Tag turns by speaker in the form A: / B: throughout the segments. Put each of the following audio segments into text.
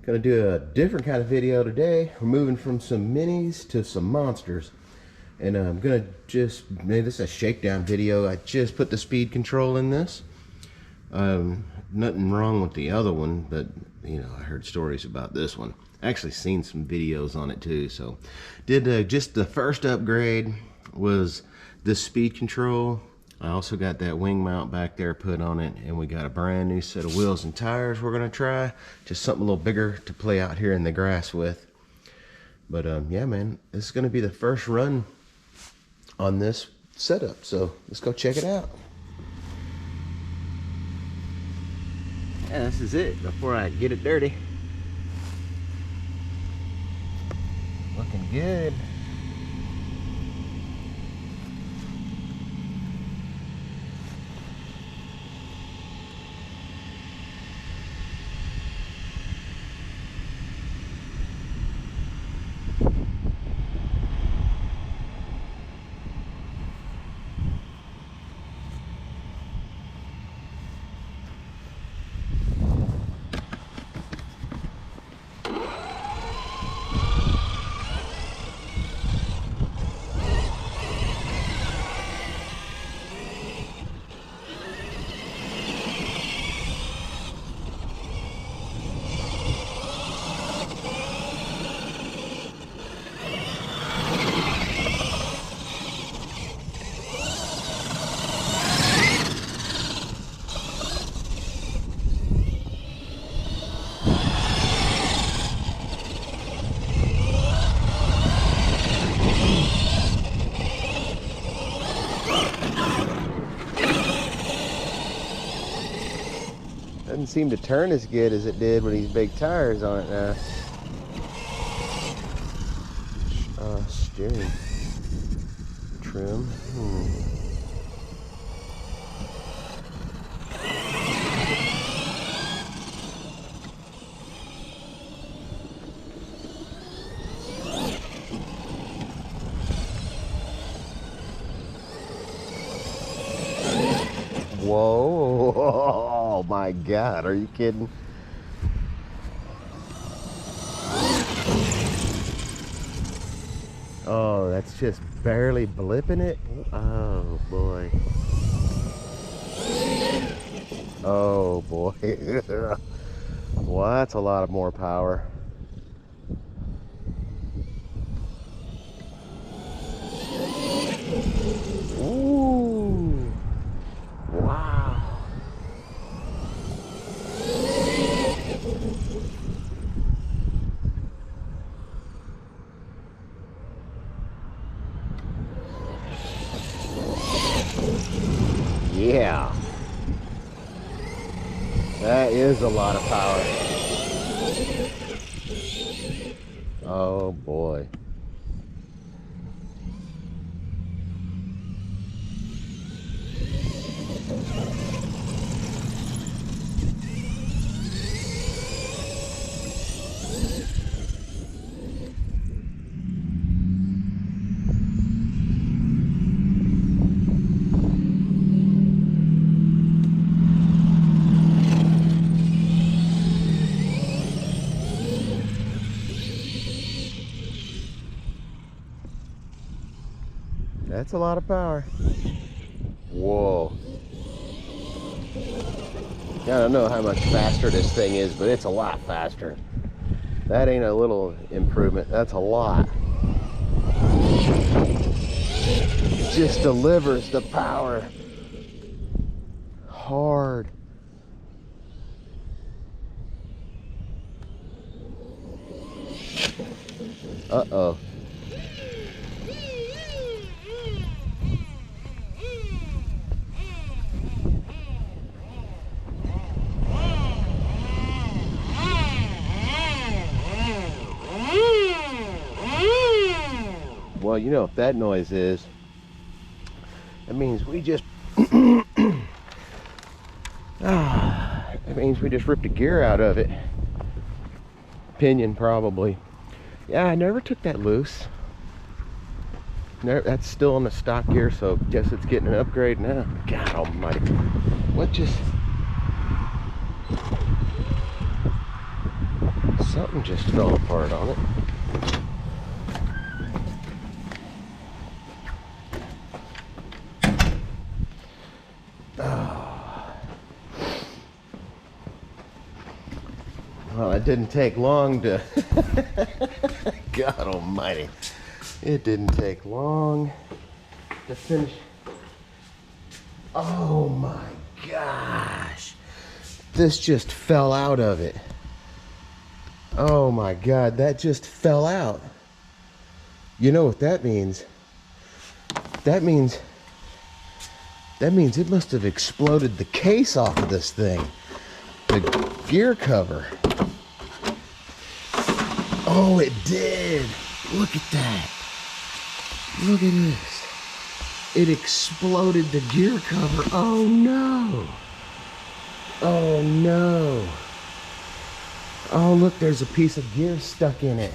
A: Gonna do a different kind of video today. We're moving from some minis to some monsters. And I'm gonna just, maybe this is a shakedown video. I just put the speed control in this. Nothing wrong with the other one, but you know, I heard stories about this one. Actually seen some videos on it too. So did just the first upgrade was this speed control. I also got that wing mount back there put on it, and we got a brand new set of wheels and tires we're gonna try. Just something a little bigger to play out here in the grass with. But yeah, man, this is gonna be the first run on this setup, so let's go check it out. Yeah, this is it before I get it dirty. Looking good. Doesn't seem to turn as good as it did with these big tires on it now. Steering trim. Whoa. Oh my God, are you kidding? Oh, that's just barely blipping it. Oh boy. Oh boy. Well, that's a lot of more power. Ooh. Wow. Yeah, that is a lot of power. Oh boy. That's a lot of power. Whoa. I don't know how much faster this thing is, but it's a lot faster. That ain't a little improvement. That's a lot. It just delivers the power hard. Uh-oh. Well, you know what that noise is. That means we just it means we just ripped a gear out of it. Pinion, probably. Yeah, I never took that loose. That's still on the stock gear, so guess it's getting an upgrade now. God almighty. What just... Something just fell apart on it. Well, it didn't take long to... God almighty. It didn't take long to finish. Oh my gosh. This just fell out of it. Oh my God, that just fell out. You know what that means? That means it must have exploded the case off of this thing. The gear cover. Oh, it did. Look at that. Look at this. It exploded the gear cover. Oh no. Oh no. Oh look, there's a piece of gear stuck in it.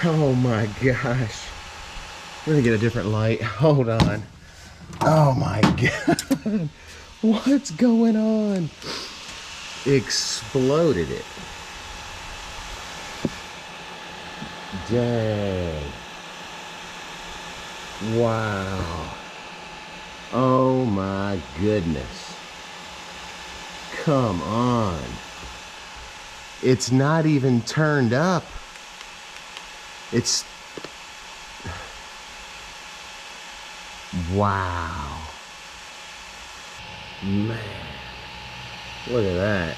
A: Oh my gosh. We're gonna get a different light. Hold on. Oh my God. What's going on? Exploded it. Dang. Wow. Oh my goodness. Come on. It's not even turned up. It's... Wow. Man. Look at that.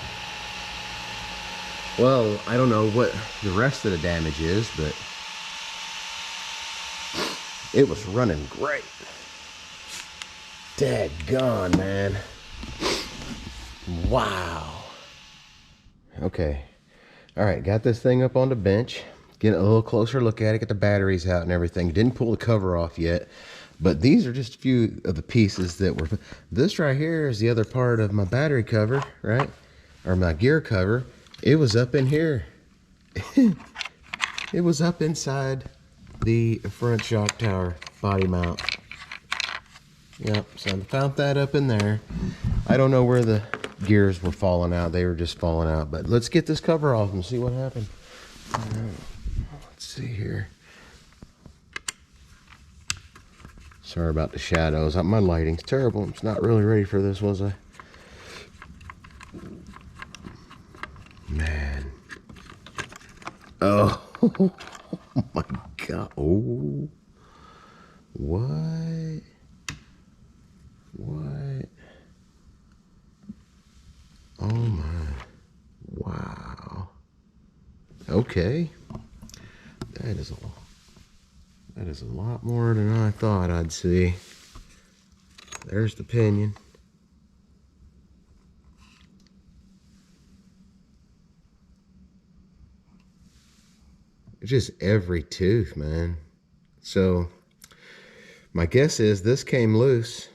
A: Well, I don't know what the rest of the damage is, but it was running great. Daggone, man. Wow. Okay. All right, got this thing up on the bench. Get a little closer look at it, get the batteries out and everything. Didn't pull the cover off yet, but these are just a few of the pieces that were... This right here is the other part of my battery cover, right? Or my gear cover. It was up in here. It was up inside the front shock tower body mount. Yep, so I found that up in there. I don't know where the gears were falling out. They were just falling out. But let's get this cover off and see what happened. All right. Let's see here. Sorry about the shadows. My lighting's terrible. I'm not really ready for this, was I? Man. Oh, oh my God. Oh. What? What? Oh my. Wow. Okay. That is a lot more than I thought I'd see. There's the pinion. Just every tooth, man. So my guess is this came loose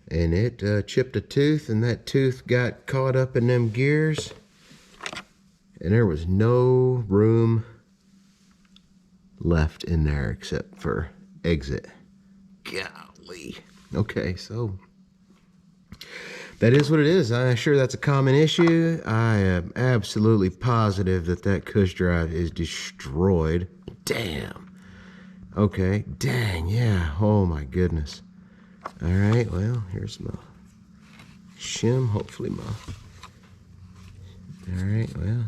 A: and it chipped a tooth, and that tooth got caught up in them gears, and there was no room left in there except for exit. Golly. Okay, so that is what it is. I'm sure that's a common issue. I am absolutely positive that that cush drive is destroyed. Damn. Okay, dang, yeah. Oh my goodness. All right, well, here's my shim. Hopefully my... All right, well.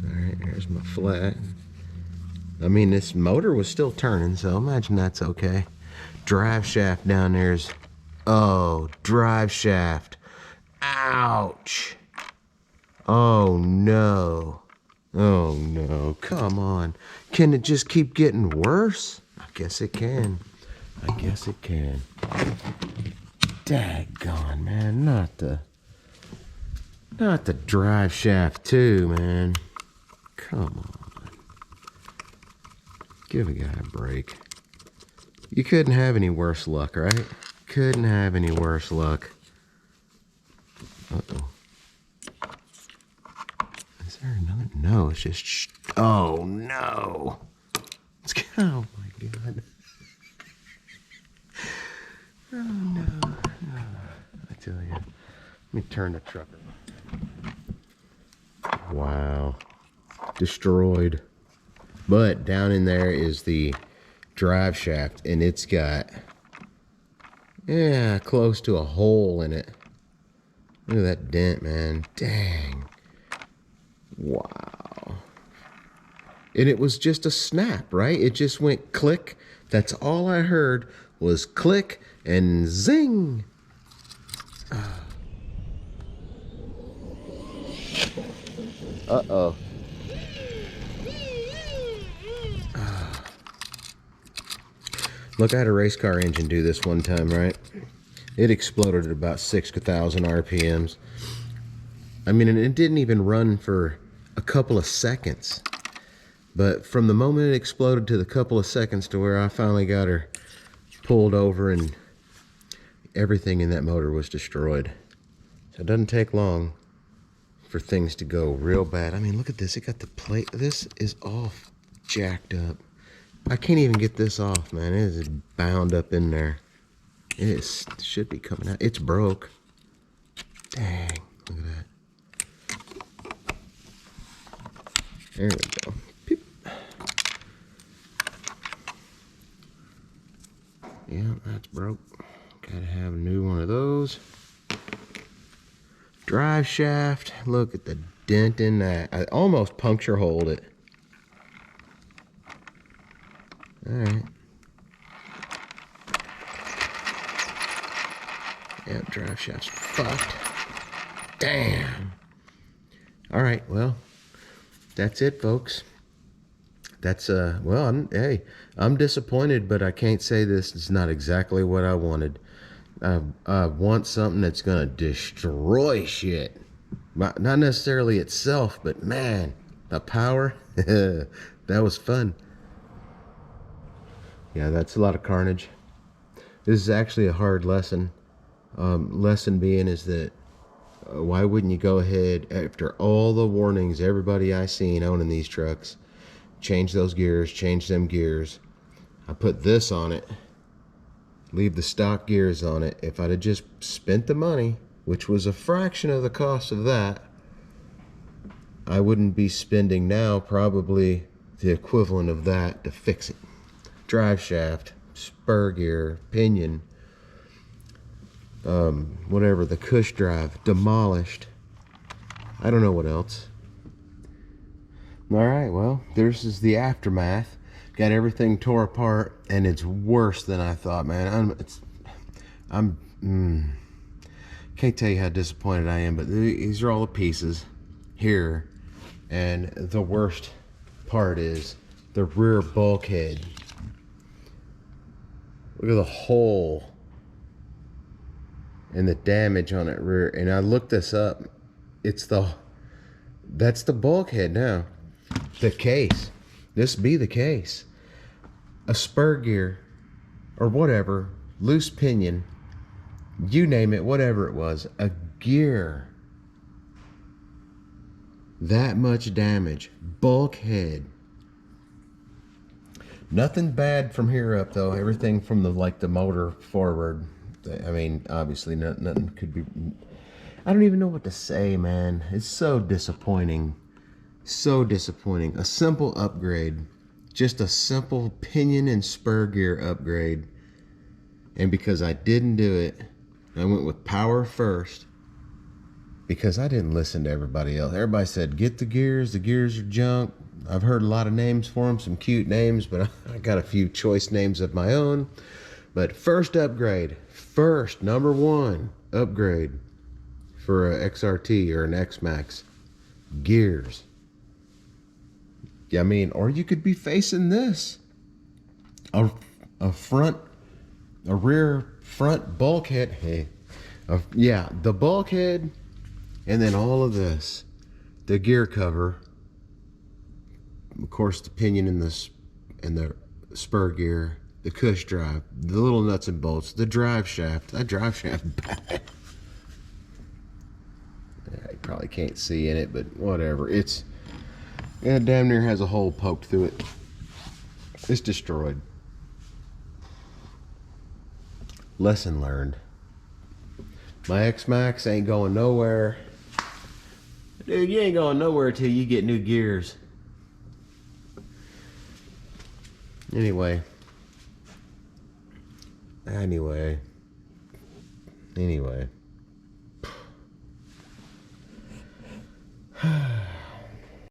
A: All right, here's my flat. I mean, this motor was still turning, so imagine that's okay. Drive shaft down there's... Oh, drive shaft. Ouch. Oh, no. Oh, no. Come on. Can it just keep getting worse? I guess it can. I guess it can. Daggone, man. Not the drive shaft, too, man. Come on. Give a guy a break. You couldn't have any worse luck, right? Couldn't have any worse luck. Uh-oh. Is there another? No, it's just... Oh, no. Oh, my God. Oh no. I tell you. Let me turn the truck around. Wow. Destroyed. But down in there is the drive shaft, and it's got, yeah, close to a hole in it. Look at that dent, man. Dang. Wow. And it was just a snap, right? It just went click. That's all I heard was click and zing. Uh-oh. Look, I had a race car engine do this one time, right? It exploded at about 6,000 RPMs. I mean, and it didn't even run for a couple of seconds. But from the moment it exploded to the couple of seconds to where I finally got her pulled over and everything in that motor was destroyed. So it doesn't take long for things to go real bad. I mean, look at this. It got the plate. This is all jacked up. I can't even get this off, man. It is bound up in there. It should be coming out. It's broke. Dang, look at that. There we go. Peep. Yeah, that's broke. Gotta have a new one of those. Drive shaft. Look at the dent in that. I almost puncture holed it. Alright. Yeah, drive shaft's fucked. Damn. Alright, well, that's it, folks. That's, well, hey, I'm disappointed, but I can't say this is not exactly what I wanted. I want something that's gonna destroy shit. Not necessarily itself, but man, the power, that was fun. Yeah, that's a lot of carnage. This is actually a hard lesson. Lesson being is that why wouldn't you go ahead after all the warnings everybody I seen owning these trucks, change those gears, change them gears. I put this on it, leave the stock gears on it. If I'd have just spent the money, which was a fraction of the cost of that, I wouldn't be spending now probably the equivalent of that to fix it. Drive shaft, spur gear, pinion, whatever, the cush drive, demolished. I don't know what else. Alright, well, this is the aftermath. Got everything tore apart, and it's worse than I thought, man. Can't tell you how disappointed I am, but these are all the pieces here. And the worst part is the rear bulkhead. Look at the hole and the damage on that rear. And I looked this up. That's the bulkhead now. The case. This be the case. A spur gear or whatever, loose pinion, you name it, whatever it was, a gear. That much damage. Bulkhead. Nothing bad from here up though. Everything from the motor forward. I mean, obviously nothing could be. I don't even know what to say, man. It's so disappointing. So disappointing. A simple upgrade. Just a simple pinion and spur gear upgrade. And because I didn't do it, I went with power first. Because I didn't listen to everybody else. Everybody said, get the gears are junk. I've heard a lot of names for them, some cute names, but I got a few choice names of my own. But first upgrade, number one upgrade for a XRT or an X-Max, gears. I mean, or you could be facing this, a rear front bulkhead. Hey, yeah, the bulkhead, and then all of this, the gear cover. Of course, the pinion and the spur gear, the cush drive, the little nuts and bolts, the drive shaft. That drive shaft bad. Yeah, you probably can't see in it, but whatever. It damn near has a hole poked through it. It's destroyed. Lesson learned. My X-Max ain't going nowhere. Dude, you ain't going nowhere till you get new gears. Anyway.